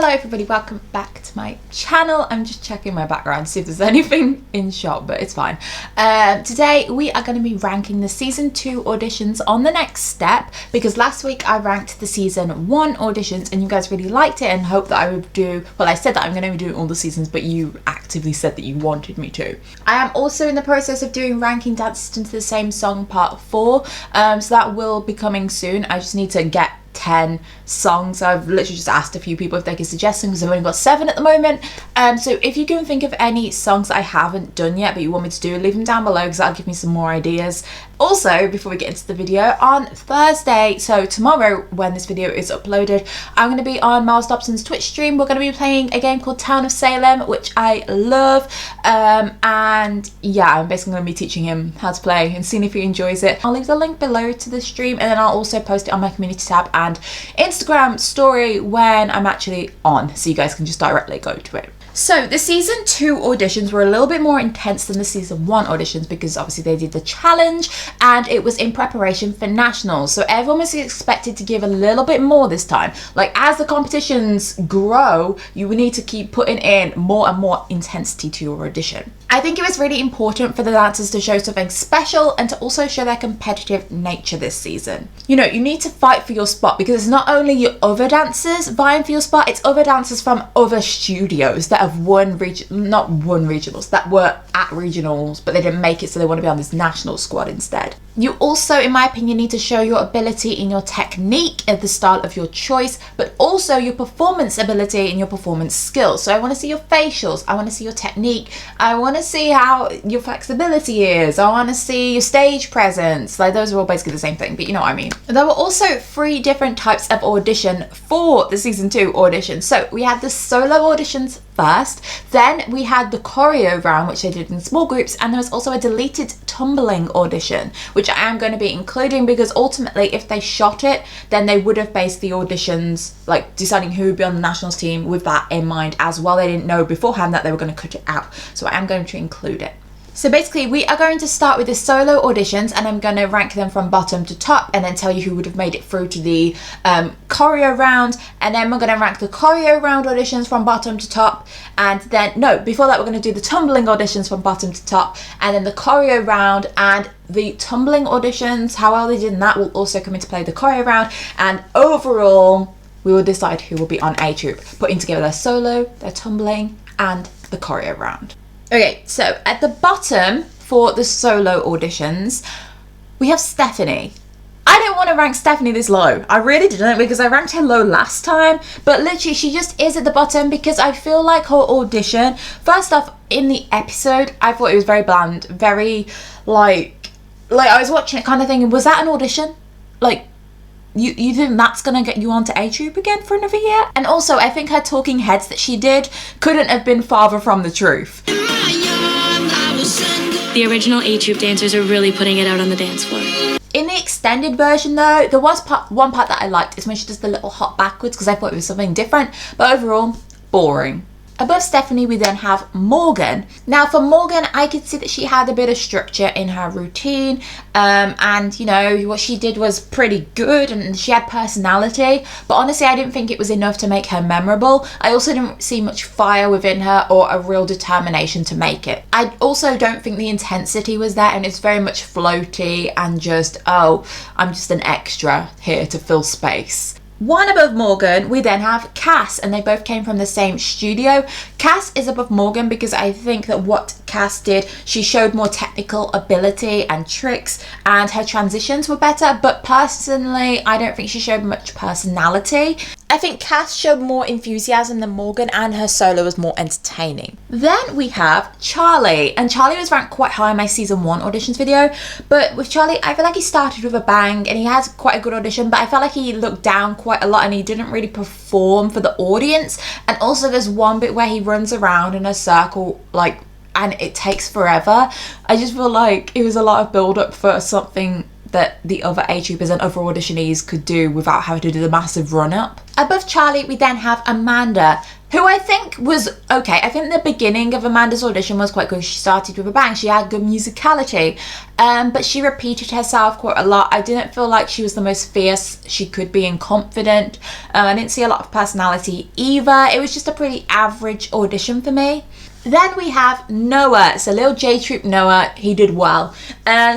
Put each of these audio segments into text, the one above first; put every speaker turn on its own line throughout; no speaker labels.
Hello everybody, welcome back to my channel. I'm just checking my background to see if there's anything in shot, but it's fine. Today we are going to be ranking the season 2 auditions on the next step, because last week I ranked the season 1 auditions and you guys really liked it and hoped that I would do, well, I said that I'm going to be doing all the seasons, but you actively said that you wanted me to. I am also in the process of doing ranking Dances into the Same Song part 4, so that will be coming soon. I just need to get 10 songs. I've literally just asked a few people if they could suggest them because I've only got 7 at the moment. So if you can think of any songs that I haven't done yet but you want me to do, leave them down below because that'll give me some more ideas. Also, before we get into the video, on Thursday, so tomorrow when this video is uploaded, I'm going to be on Miles Dobson's Twitch stream. We're going to be playing a game called Town of Salem, which I love, and yeah, I'm basically going to be teaching him how to play and seeing if he enjoys it. I'll leave the link below to the stream, and then I'll also post it on my community tab and Instagram story when I'm actually on, so you guys can just directly go to it. So the season 2 auditions were a little bit more intense than the season 1 auditions because obviously they did the challenge and it was in preparation for nationals. So everyone was expected to give a little bit more this time. Like, as the competitions grow, you need to keep putting in more and more intensity to your audition. I think it was really important for the dancers to show something special and to also show their competitive nature this season. You know, you need to fight for your spot because it's not only your other dancers vying for your spot, it's other dancers from other studios that have won regionals, that were at regionals but they didn't make it, so they want to be on this national squad instead. You also, in my opinion, need to show your ability in your technique and the style of your choice, but also your performance ability and your performance skills. So I want to see your facials, I want to see your technique, I want to see how your flexibility is, I want to see your stage presence. Like, those are all basically the same thing, but you know what I mean. There were also 3 different types of audition for the season 2 audition. So we had the solo auditions first, then we had the choreo round, which they did in small groups, and there was also a deleted tumbling audition, which I am going to be including because ultimately if they shot it, then they would have based the auditions, like deciding who would be on the nationals team, with that in mind as well. They didn't know beforehand that they were going to cut it out, so I am going to include it. So basically we are going to start with the solo auditions and I'm going to rank them from bottom to top and then tell you who would have made it through to the choreo round, and then we're going to rank the choreo round auditions from bottom to top, and then before that we're going to do the tumbling auditions from bottom to top, and then the choreo round and the tumbling auditions, how well they did in that will also come into play the choreo round, and overall we will decide who will be on A Troupe, putting together their solo, their tumbling and the choreo round. Okay, so at the bottom for the solo auditions, we have Stephanie. I didn't want to rank Stephanie this low. I really didn't, because I ranked her low last time, but literally she just is at the bottom because I feel like her audition, first off, in the episode, I thought it was very bland, very like I was watching it kind of thinking, was that an audition? Like, you think that's gonna get you onto A Troupe again for another year? And also, I think her talking heads that she did couldn't have been farther from the truth.
The original A Troupe dancers are really putting it out on the dance floor.
In the extended version though, there was one part that I liked, is when she does the little hop backwards, because I thought it was something different, but overall, boring. Above Stephanie, we then have Morgan. Now for Morgan, I could see that she had a bit of structure in her routine, and you know, what she did was pretty good and she had personality, but honestly I didn't think it was enough to make her memorable. I also didn't see much fire within her or a real determination to make it. I also don't think the intensity was there, and it's very much floaty and just, oh, I'm just an extra here to fill space. One above Morgan, we then have Cass, and they both came from the same studio. Cass is above Morgan because I think that what Cass did, she showed more technical ability and tricks, and her transitions were better, but personally, I don't think she showed much personality. I think Cass showed more enthusiasm than Morgan, and her solo was more entertaining. Then we have Charlie, and Charlie was ranked quite high in my season 1 auditions video, but with Charlie, I feel like he started with a bang and he has quite a good audition, but I felt like he looked down quite a lot and he didn't really perform for the audience. And also there's one bit where he runs around in a circle, like, and it takes forever. I just feel like it was a lot of build up for something that the other A Troopers and other auditionees could do without having to do the massive run up. Above Charlie, we then have Amanda. who I think was okay. I think the beginning of Amanda's audition was quite good. She started with a bang. She had good musicality, but she repeated herself quite a lot. I didn't feel like she was the most fierce she could be and confident. I didn't see a lot of personality either. It was just a pretty average audition for me. Then we have Noah. So little J Troupe Noah, he did well.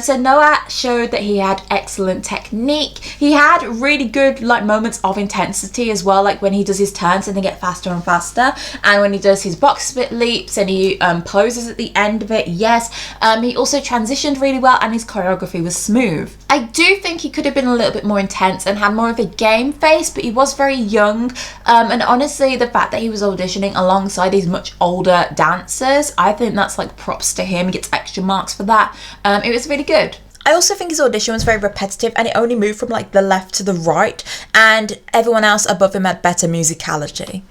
So Noah showed that he had excellent technique. He had really good like moments of intensity as well, like when he does his turns and they get faster and faster, and when he does his box split leaps and he poses at the end of it. Yes, he also transitioned really well and his choreography was smooth. I do think he could have been a little bit more intense and had more of a game face, but he was very young, and honestly the fact that he was auditioning alongside these much older dancers, I think that's like props to him. He gets extra marks for that. It was really good. I also think his audition was very repetitive and it only moved from like the left to the right, and everyone else above him had better musicality.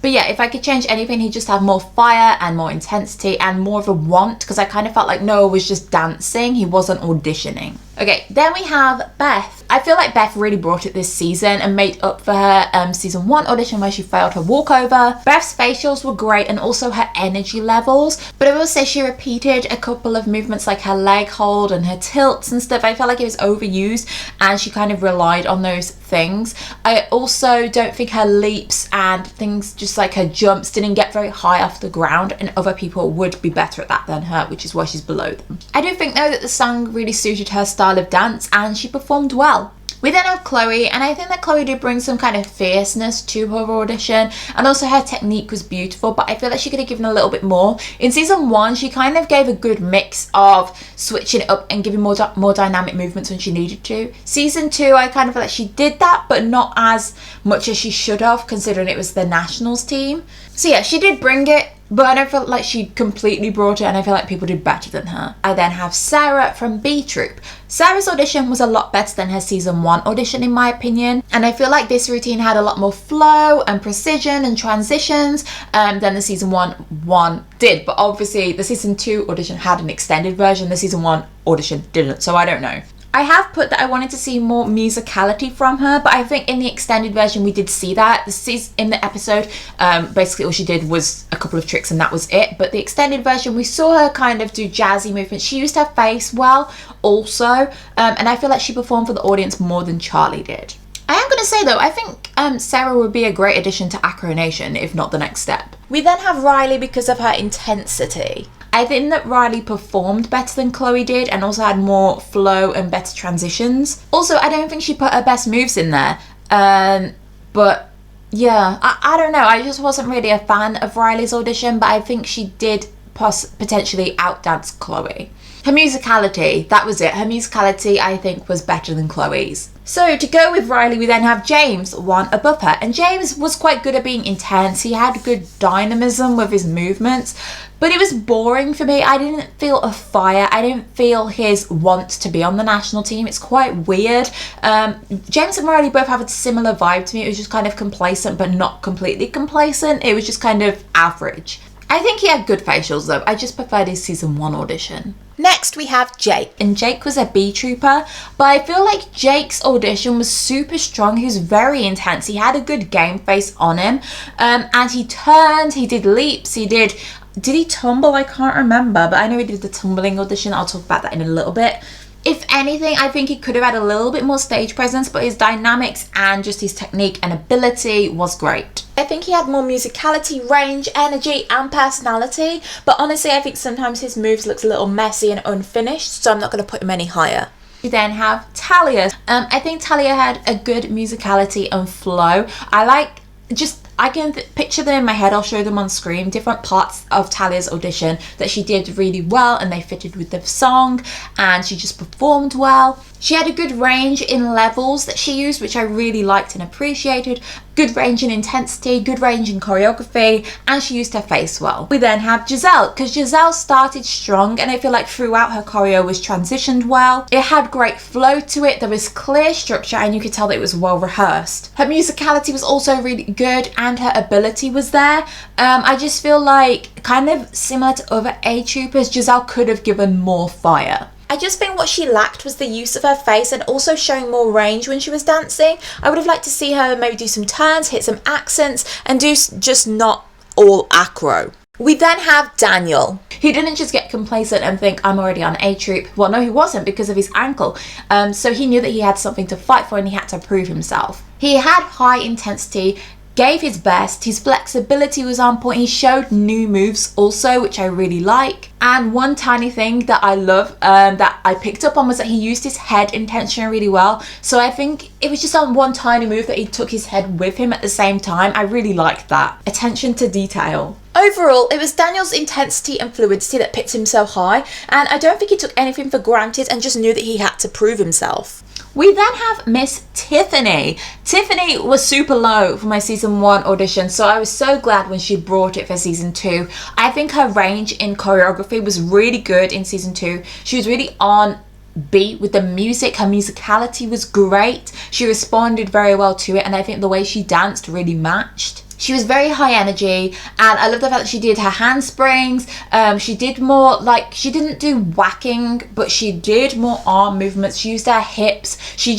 But yeah, if I could change anything, he'd just have more fire and more intensity and more of a want, because I kind of felt like Noah was just dancing, he wasn't auditioning. Okay, then we have Beth. I feel like Beth really brought it this season and made up for her season 1 audition where she failed her walkover. Beth's facials were great and also her energy levels, but I will say she repeated a couple of movements like her leg hold and her tilts and stuff. I felt like it was overused and she kind of relied on those things. I also don't think her leaps and things just like her jumps didn't get very high off the ground, and other people would be better at that than her, which is why she's below them. I do think though that the song really suited her style of dance and she performed well. We then have Chloe, and I think that Chloe did bring some kind of fierceness to her audition, and also her technique was beautiful, but I feel like she could have given a little bit more. In season 1, she kind of gave a good mix of switching it up and giving more dynamic movements when she needed to. Season 2, I kind of feel like she did that, but not as much as she should have, considering it was the nationals team. So yeah, she did bring it, but I don't feel like she completely brought it, and I feel like people did better than her. I then have Sarah from B Troupe. Sarah's audition was a lot better than her season 1 audition in my opinion, and I feel like this routine had a lot more flow and precision and transitions than the season 1 did. But obviously the season 2 audition had an extended version, the season 1 audition didn't, so I don't know. I have put that I wanted to see more musicality from her, but I think in the extended version we did see that. In the episode, basically all she did was a couple of tricks and that was it. But the extended version, we saw her kind of do jazzy movements. She used her face well also, and I feel like she performed for the audience more than Charlie did. I am going to say though, I think Sarah would be a great addition to Acro Nation, if not the next step. We then have Riley because of her intensity. I think that Riley performed better than Chloe did and also had more flow and better transitions. Also, I don't think she put her best moves in there. But yeah, I don't know. I just wasn't really a fan of Riley's audition, but I think she did potentially outdance Chloe. Her musicality, that was it. Her musicality, I think, was better than Chloe's. So to go with Riley, we then have James, one above her. And James was quite good at being intense. He had good dynamism with his movements, but it was boring for me. I didn't feel a fire. I didn't feel his want to be on the national team. It's quite weird. James and Riley both have a similar vibe to me. It was just kind of complacent, but not completely complacent. It was just kind of average. I think he had good facials though. I just preferred his season 1 audition. Next we have Jake, and Jake was a B Trooper, but I feel like Jake's audition was super strong. He was very intense. He had a good game face on him, and he turned, he did leaps, did he tumble? I can't remember, but I know he did the tumbling audition. I'll talk about that in a little bit. If anything, I think he could have had a little bit more stage presence, but his dynamics and just his technique and ability was great. I think he had more musicality, range, energy and personality, but honestly I think sometimes his moves looks a little messy and unfinished, so I'm not going to put him any higher. We then have Talia. I think Talia had a good musicality and flow. I can picture them in my head. I'll show them on screen. Different parts of Talia's audition that she did really well and they fitted with the song, and she just performed well. She had a good range in levels that she used, which I really liked and appreciated. Good range in intensity, good range in choreography, and she used her face well. We then have Giselle, because Giselle started strong and I feel like throughout her choreo was transitioned well. It had great flow to it, there was clear structure and you could tell that it was well rehearsed. Her musicality was also really good and her ability was there. I just feel like, kind of similar to other A Troopers, Giselle could have given more fire. I just think what she lacked was the use of her face and also showing more range when she was dancing. I would have liked to see her maybe do some turns, hit some accents, and do just not
all acro. We then have Daniel.
He didn't just get complacent and think, I'm already on A Troupe. Well, no, he wasn't, because of his ankle. So he knew that he had something to fight for and he had to prove himself. He had high intensity, gave his best, his flexibility was on point, he showed new moves also, which I really like. And one tiny thing that I love that I picked up on was that he used his head intention really well. So I think it was just on one tiny move that he took his head with him at the same time. I really liked that. Attention to detail.
Overall, it was Daniel's intensity and fluidity that picked him so high, and I don't think he took anything for granted and just knew that he had to prove himself.
We then have Miss Tiffany. Tiffany was super low for my season 1 audition, so I was so glad when she brought it for season 2. I think her range in choreography was really good in season 2. She was really on beat with the music. Her musicality was great. She responded very well to it, and I think the way she danced really matched. She was very high energy, and I love the fact that she did her handsprings. She did more, like, she didn't do whacking, but she did more arm movements. She used her hips. She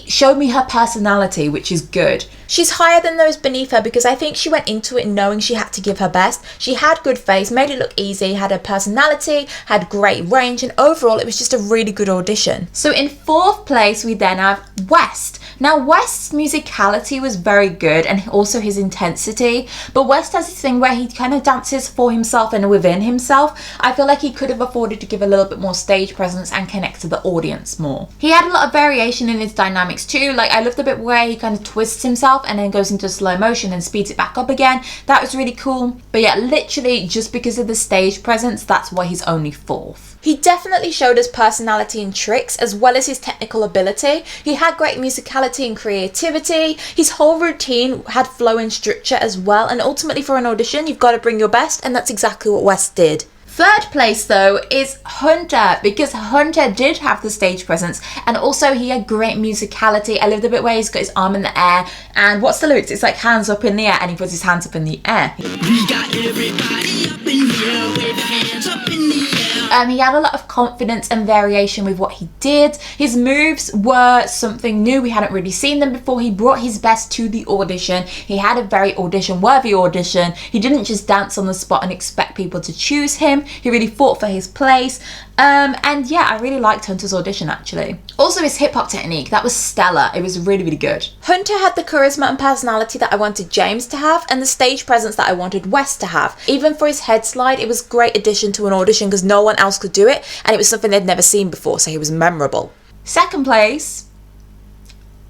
showed me her personality, which is good.
She's higher than those beneath her because I think she went into it knowing she had to give her best. She had good face, made it look easy, had her personality, had great range, and overall it was just a really good audition.
So in 4th place, we then have West. Now, West's musicality was very good, and also his intensity, but West has this thing where he kind of dances for himself and within himself. I feel like he could have afforded to give a little bit more stage presence and connect to the audience more. He had a lot of variation in his dynamics too. Like, I love the bit where he kind of twists himself and then goes into slow motion and speeds it back up again. That was really cool. But yeah, literally just because of the stage presence, that's why he's only 4th.
He definitely showed his personality and tricks as well as his technical ability. He had great musicality and creativity. His whole routine had flow and structure as well, and ultimately for an audition you've got to bring your best, and that's exactly what West did.
3rd place though is Hunter, because Hunter did have the stage presence and also he had great musicality. I love the bit where he's got his arm in the air, and what's the lyrics? It's like hands up in the air, and he puts his hands up in the air.
We got everybody up in here with hands up in the air.
He had a lot of confidence and variation with what he did. His moves were something new. We hadn't really seen them before. He brought his best to the audition. He had a very audition-worthy audition. He didn't just dance on the spot and expect people to choose him. He really fought for his place. And yeah, I really liked Hunter's audition actually. Also his hip-hop technique, that was stellar. It was really, really good.
Hunter had the charisma and personality that I wanted James to have, and the stage presence that I wanted West to have. Even for his head slide, it was a great addition to an audition because no one else could do it, and it was something they'd never seen before, so he was memorable.
2nd place,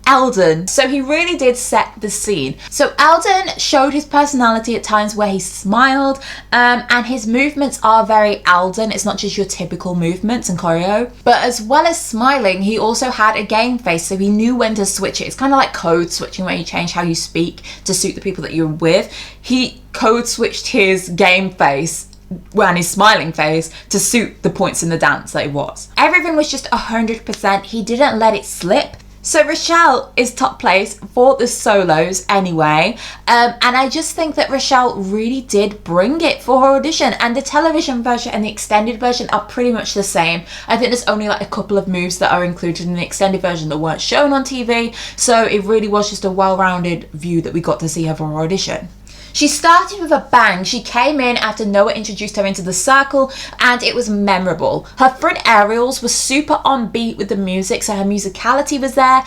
Eldon. So he really did set the scene. So Eldon showed his personality at times where he smiled, and his movements are very Eldon. It's not just your typical movements and choreo, but as well as smiling, he also had a game face, so he knew when to switch it. It's kind of like code switching, where you change how you speak to suit the people that you're with. He code switched his game face and his smiling face to suit the points in the dance that it was. Everything was just 100%. He didn't let it slip. So Rachelle is top place for the solos anyway, and I just think that Rachelle really did bring it for her audition, and the television version and the extended version are pretty much the same. I think there's only like a couple of moves that are included in the extended version that weren't shown on TV, so it really was just a well-rounded view that we got to see her for her audition. She started with a bang. She came in after Noah introduced her into the circle, and it was memorable. Her front aerials were super on beat with the music, so her musicality was there.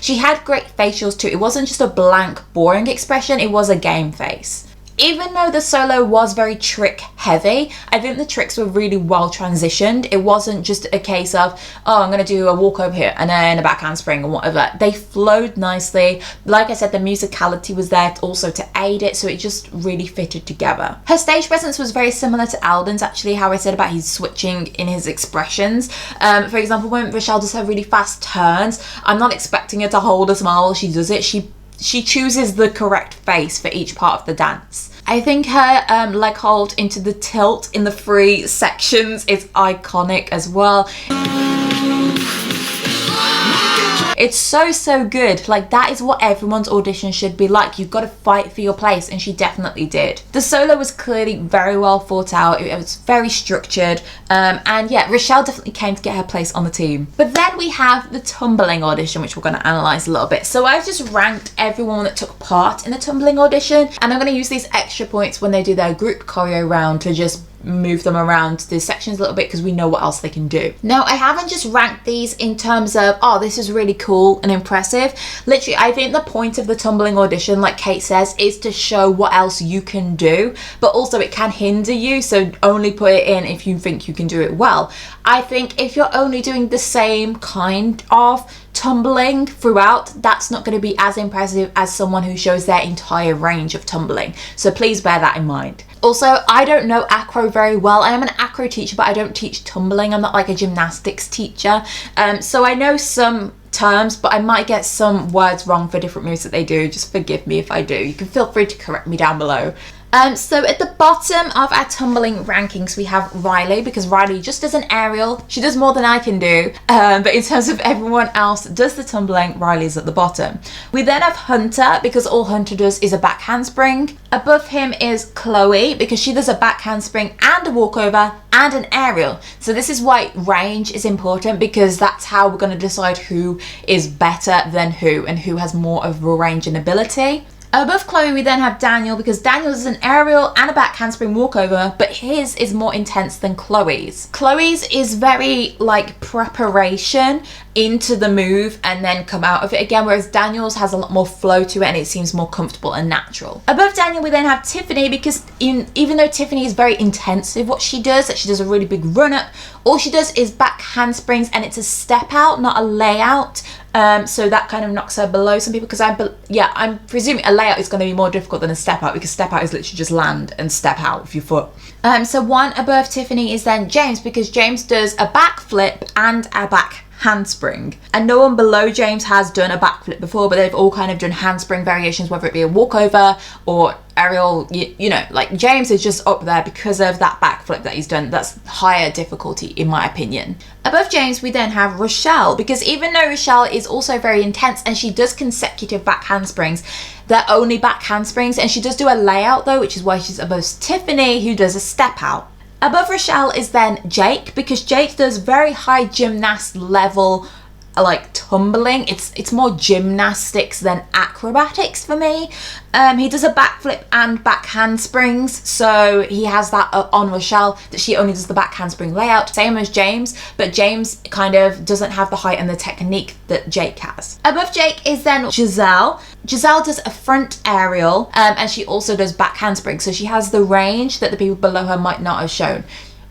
She had great facials too. It wasn't just a blank, boring expression, it was a game face. Even though the solo was very trick heavy, I think the tricks were really well transitioned. It wasn't just a case of, oh, I'm going to do a walk over here and then a back handspring and whatever. They flowed nicely. Like I said, the musicality was there also to aid it, so it just really fitted together. Her stage presence was very similar to Eldon's actually, how I said about his switching in his expressions. For example, when Rachelle does her really fast turns, I'm not expecting her to hold a smile while she does it. She chooses the correct face for each part of the dance. I think her leg hold into the tilt in the 3 sections is iconic as well. It's so good. Like, that is what everyone's audition should be like. You've got to fight for your place, and she definitely did. The solo was clearly very well thought out. It was very structured, and yeah, Rachelle definitely came to get her place on the team. But then we have the tumbling audition, which we're going to analyze a little bit. So I've just ranked everyone that took part in the tumbling audition, and I'm going to use these extra points when they do their group choreo round to just move them around the sections a little bit, because we know what else they can do. Now, I haven't just ranked these in terms of, oh, this is really cool and impressive. Literally, I think the point of the tumbling audition, like Kate says, is to show what else you can do, but also it can hinder you, so only put it in if you think you can do it well. I think if you're only doing the same kind of tumbling throughout, that's not going to be as impressive as someone who shows their entire range of tumbling. So please bear that in mind. Also, I don't know acro very well. I am an acro teacher, but I don't teach tumbling. I'm not like a gymnastics teacher. So I know some terms, but I might get some words wrong for different moves that they do. Just forgive me if I do. You can feel free to correct me down below. So at the bottom of our tumbling rankings, we have Riley, because Riley just does an aerial. She does more than I can do. But in terms of everyone else that does the tumbling, Riley's at the bottom. We then have Hunter, because all Hunter does is a back handspring. Above him is Chloe, because she does a back handspring and a walkover and an aerial. So this is why range is important, because that's how we're going to decide who is better than who and who has more of a range and ability. Above Chloe, we then have Daniel, because Daniel's is an aerial and a back handspring walkover, but his is more intense than Chloe's. Chloe's is very like preparation into the move and then come out of it again, whereas Daniel's has a lot more flow to it and it seems more comfortable and natural. Above Daniel, we then have Tiffany, because even though Tiffany is very intensive what she does, that she does a really big run up, all she does is back handsprings, and it's a step out, not a layout. So that kind of knocks her below some people, because I'm presuming a layout is going to be more difficult than a step out, because step out is literally just land and step out with your foot. So one above Tiffany is then James, because James does a back flip and a back handspring, and no one below James has done a backflip before, but they've all kind of done handspring variations, whether it be a walkover or aerial. You know, like James is just up there because of that backflip that he's done. That's higher difficulty in my opinion. Above James, we then have Rochelle, because even though Rochelle is also very intense and she does consecutive back handsprings, they're only back handsprings, and she does do a layout though, which is why she's above Tiffany, who does a step out. Above Rochelle is then Jake, because Jake does very high gymnast level like tumbling. It's more gymnastics than acrobatics for me. He does a backflip and back handsprings, so he has that on Rochelle, that she only does the back handspring layout, same as James, but James kind of doesn't have the height and the technique that Jake has. Above Jake is then Giselle. Giselle does a front aerial, and she also does back handspring, so she has the range that the people below her might not have shown.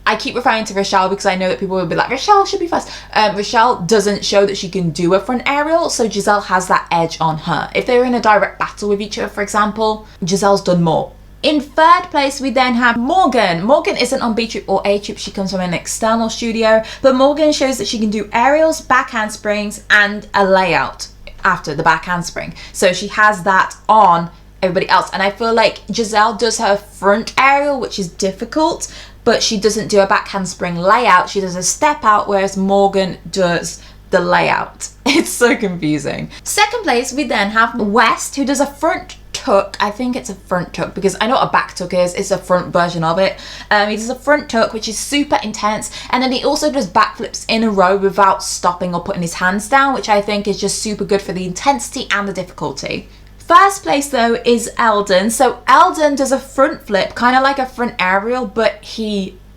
I keep referring to Rachelle because I know that people will be like, Rachelle should be first. Rachelle doesn't show that she can do a front aerial, so Giselle has that edge on her. If they're in a direct battle with each other, for example, Giselle's done more. In third place, we then have Morgan. Morgan isn't on B Troupe or A Troupe. She comes from an external studio, but Morgan shows that she can do aerials, back handsprings, and a layout after the back handspring. So she has that on everybody else. And I feel like Giselle does her front aerial, which is difficult, but she doesn't do a back handspring layout. She does a step out, whereas Morgan does the layout. It's so confusing. Second place, we then have West, who does a front tuck. I think it's a front tuck, because I know what a back tuck is. It's a front version of it. He does a front tuck, which is super intense, and then he also does backflips in a row without stopping or putting his hands down, which I think is just super good for the intensity and the difficulty. First place though is Eldon. So Eldon does a front flip, kind of like a front aerial, but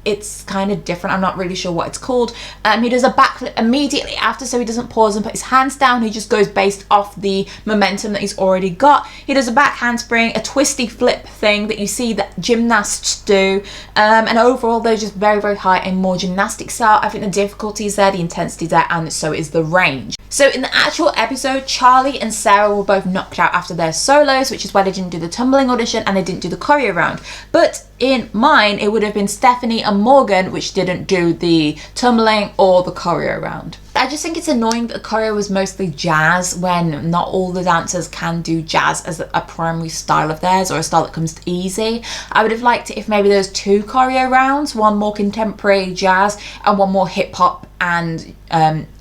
it's kind of different. I'm not really sure what it's called. He does a backflip immediately after, so he doesn't pause and put his hands down. He just goes based off the momentum that he's already got. He does a back handspring, a twisty flip thing that you see that gymnasts do. And overall, they're just very, very high and more gymnastic style. I think the difficulty is there, the intensity is there, and so is the range. So in the actual episode, Charlie and Sarah were both knocked out after their solos, which is why they didn't do the tumbling audition and they didn't do the choreo round. But in mine, it would have been Stephanie and Morgan, which didn't do the tumbling or the choreo round. I just think it's annoying that the choreo was mostly jazz, when not all the dancers can do jazz as a primary style of theirs, or a style that comes easy. I would have liked it if maybe there was 2 choreo rounds, one more contemporary jazz and one more hip hop and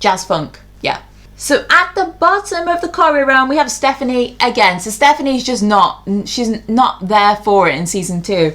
jazz funk. Yeah. So at the bottom of the choreo round, we have Stephanie again. So Stephanie's just she's not there for it in season 2.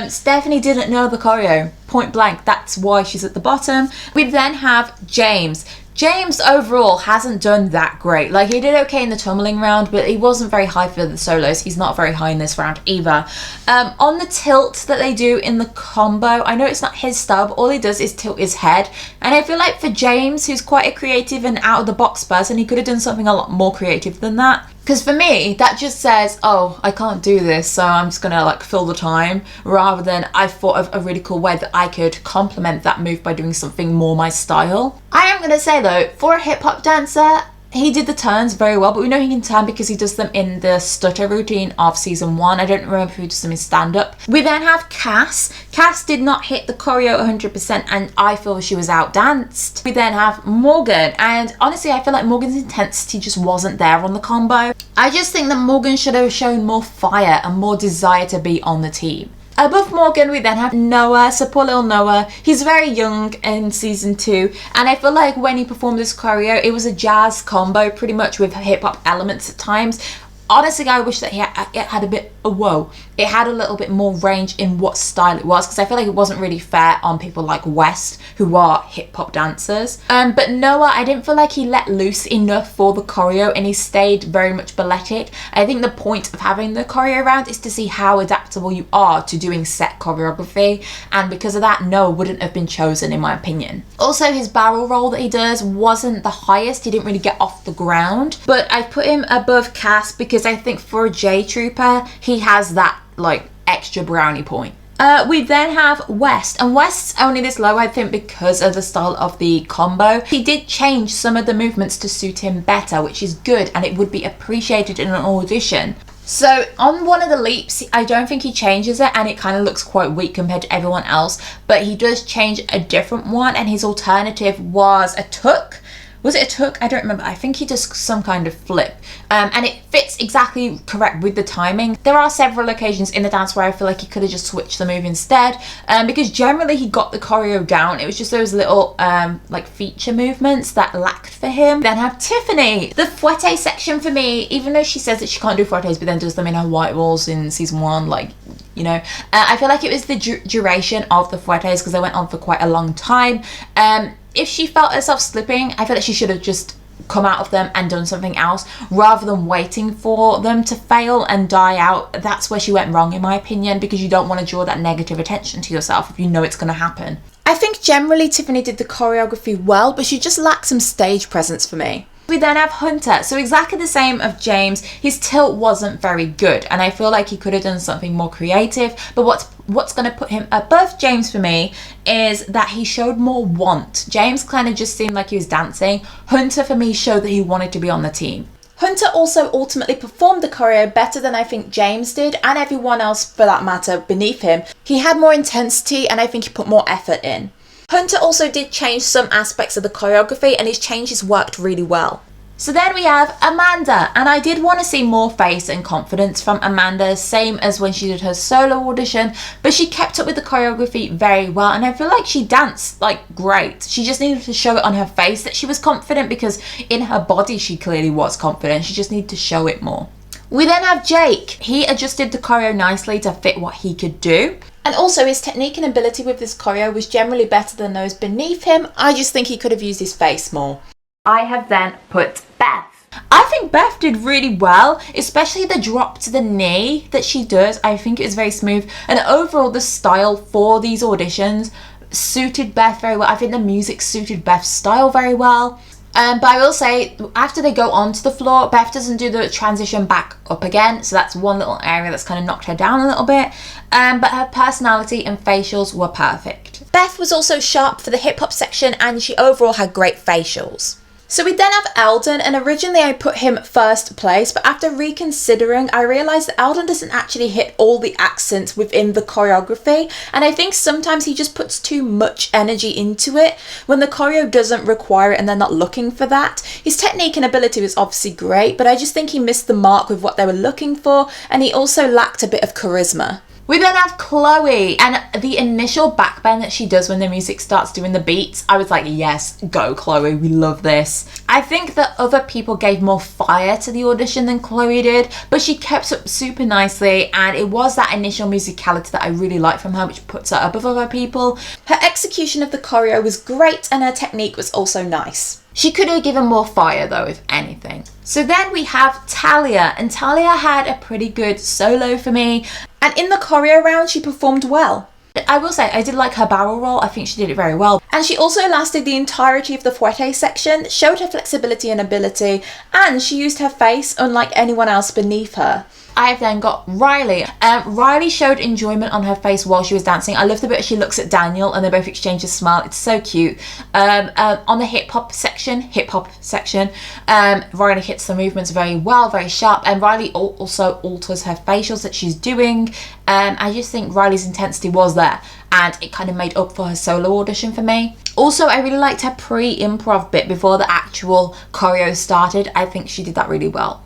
Stephanie didn't know the choreo, point blank. That's why she's at the bottom. We then have James. James overall hasn't done that great. Like, he did okay in the tumbling round, but he wasn't very high for the solos. He's not very high in this round either. On the tilt that they do in the combo, I know it's not his style, but all he does is tilt his head. And I feel like for James, who's quite a creative and out of the box person, he could have done something a lot more creative than that. Because for me, that just says, oh, I can't do this, so I'm just gonna like fill the time, rather than I thought of a really cool way that I could complement that move by doing something more my style. I am gonna say though, for a hip hop dancer, he did the turns very well, but we know he can turn because he does them in the stutter routine of season 1. I don't remember who does them in stand-up. We then have Cass. Cass did not hit the choreo 100%, and I feel she was outdanced. We then have Morgan, and honestly, I feel like Morgan's intensity just wasn't there on the combo. I just think that Morgan should have shown more fire and more desire to be on the team. Above Morgan, we then have Noah, Sapollo Noah. He's very young in season 2, and I feel like when he performed this choreo, it was a jazz combo pretty much with hip hop elements at times. Honestly, I wish that it had a bit, it had a little bit more range in what style it was, because I feel like it wasn't really fair on people like West, who are hip hop dancers. But Noah, I didn't feel like he let loose enough for the choreo, and he stayed very much balletic. I think the point of having the choreo round is to see how adaptable you are to doing set choreography, and because of that, Noah wouldn't have been chosen in my opinion. Also, his barrel roll that he does wasn't the highest. He didn't really get off the ground, but I put him above Cass because I think for a J Trooper, he has that like extra brownie point. We then have West, and West's only this low I think because of the style of the combo. He did change some of the movements to suit him better, which is good, and it would be appreciated in an audition. So on one of the leaps, I don't think he changes it, and it kind of looks quite weak compared to everyone else, but he does change a different one, and his alternative was a tuck. Was it a tuck? I don't remember. I think he does some kind of flip. And it fits exactly correct with the timing. There are several occasions in the dance where I feel like he could have just switched the move instead. Because generally he got the choreo down. It was just those little like feature movements that lacked for him. Then have Tiffany. The fouette section for me, even though she says that she can't do fouettes, but then does them in her white walls in season 1, like, you know, I feel like it was the duration of the fouettes, because they went on for quite a long time. If she felt herself slipping, I feel like she should have just come out of them and done something else rather than waiting for them to fail and die out. That's where she went wrong in my opinion, because you don't want to draw that negative attention to yourself if you know it's going to happen. I think generally Tiffany did the choreography well, but she just lacked some stage presence for me. We then have Hunter, so exactly the same of James. His tilt wasn't very good, and I feel like he could have done something more creative, but what's going to put him above James for me is that he showed more want. James kind of just seemed like he was dancing. Hunter for me showed that he wanted to be on the team. Hunter also ultimately performed the choreo better than I think James did, and everyone else for that matter beneath him. He had more intensity, and I think he put more effort in. Hunter also did change some aspects of the choreography, and his changes worked really well. So then we have Amanda, and I did want to see more face and confidence from Amanda, same as when she did her solo audition, but she kept up with the choreography very well, and I feel like she danced like great. She just needed to show it on her face that she was confident, because in her body she clearly was confident. She just needed to show it more. We then have Jake. He adjusted the choreo nicely to fit what he could do. And also his technique and ability with this choreo was generally better than those beneath him. I just think he could have used his face more. I have then put Beth. I think Beth did really well, especially the drop to the knee that she does. I think it was very smooth, and overall the style for these auditions suited Beth very well. I think the music suited Beth's style very well. But I will say, after they go onto the floor, Beth doesn't do the transition back up again, so that's one little area that's kind of knocked her down a little bit. But her personality and facials were perfect. Beth was also sharp for the hip hop section, and she overall had great facials. So we then have Eldon, and originally I put him first place, but after reconsidering, I realised that Eldon doesn't actually hit all the accents within the choreography, and I think sometimes he just puts too much energy into it when the choreo doesn't require it and they're not looking for that. His technique and ability was obviously great, but I just think he missed the mark with what they were looking for, and he also lacked a bit of charisma. We then have Chloe, and the initial backbend that she does when the music starts doing the beats, I was like, yes, go Chloe, we love this. I think that other people gave more fire to the audition than Chloe did, but she kept up super nicely, and it was that initial musicality that I really liked from her, which puts her above other people.
Her execution of the choreo was great, and her technique was also nice.
She could have given more fire though, if anything. So then we have Talia, and Talia had a pretty good solo for me.
And in the choreo round, she performed well.
I will say, I did like her barrel roll. I think she did it very well.
And she also lasted the entirety of the fouette section, showed her flexibility and ability, and she used her face unlike anyone else beneath her.
I've then got Riley. Riley showed enjoyment on her face while she was dancing. I love the bit she looks at Daniel and they both exchange a smile. It's so cute. On the hip hop section, Riley hits the movements very well, very sharp, and Riley also alters her facials that she's doing. I just think Riley's intensity was there, and it kind of made up for her solo audition for me. Also, I really liked her pre-improv bit before the actual choreo started. I think she did that really well.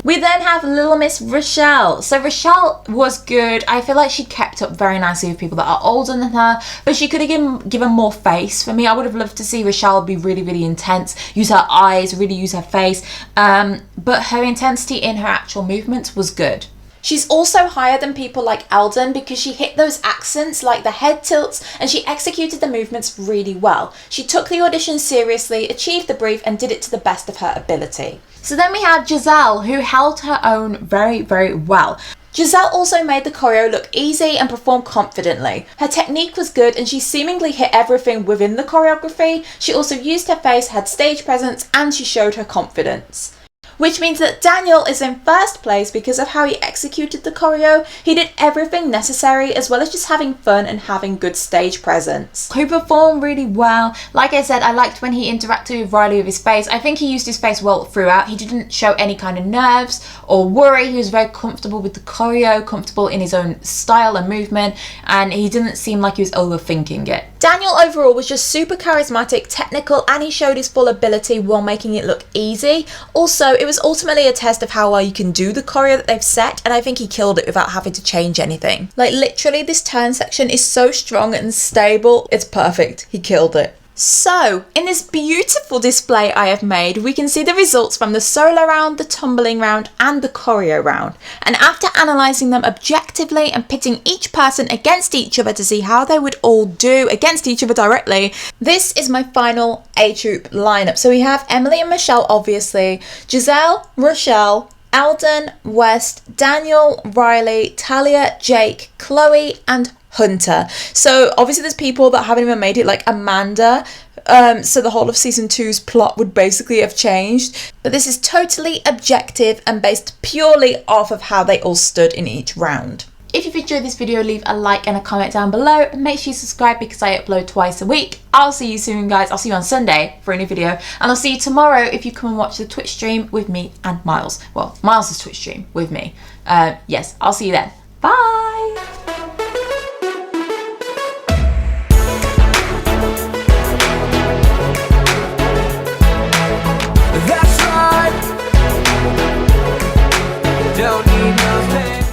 We then have Little Miss Rochelle. So Rochelle was good. I feel like she kept up very nicely with people that are older than her, but she could have given more face for me. I would have loved to see Rochelle be really, really intense, use her eyes, really use her face. But her intensity in her actual movements was good.
She's also higher than people like Eldon because she hit those accents like the head tilts, and she executed the movements really well. She took the audition seriously, achieved the brief, and did it to the best of her ability.
So then we have Giselle, who held her own very, very well.
Giselle also made the choreo look easy and performed confidently. Her technique was good and she seemingly hit everything within the choreography. She also used her face, had stage presence, and she showed her confidence. Which means that Daniel is in first place because of how he executed the choreo. He did everything necessary as well as just having fun and having good stage presence.
He performed really well. Like I said, I liked when he interacted with Riley with his face. I think he used his face well throughout. He didn't show any kind of nerves or worry. He was very comfortable with the choreo, comfortable in his own style and movement, and he didn't seem like he was overthinking it.
Daniel overall was just super charismatic, technical, and he showed his full ability while making it look easy. Also, it was ultimately a test of how well you can do the choreo that they've set, and I think he killed it without having to change anything. Like literally this turn section is so strong and stable, it's perfect. He killed it. So, in this beautiful display I have made, we can see the results from the solo round, the tumbling round, and the choreo round. And after analysing them objectively and pitting each person against each other to see how they would all do against each other directly, this is my final A Troupe lineup. So we have Emily and Michelle, obviously, Giselle, Rochelle, Eldon, West, Daniel, Riley, Talia, Jake, Chloe, and Hunter. So obviously there's people that haven't even made it, like Amanda. So the whole of season 2's plot would basically have changed. But this is totally objective and based purely off of how they all stood in each round.
If you've enjoyed this video, leave a like and a comment down below, and make sure you subscribe because I upload twice a week. I'll see you soon, guys. I'll see you on Sunday for a new video, and I'll see you tomorrow if you come and watch the Twitch stream with me and Miles. Well, Miles' Twitch stream with me. Yes, I'll see you then. Bye!
That's right. Don't need no thing.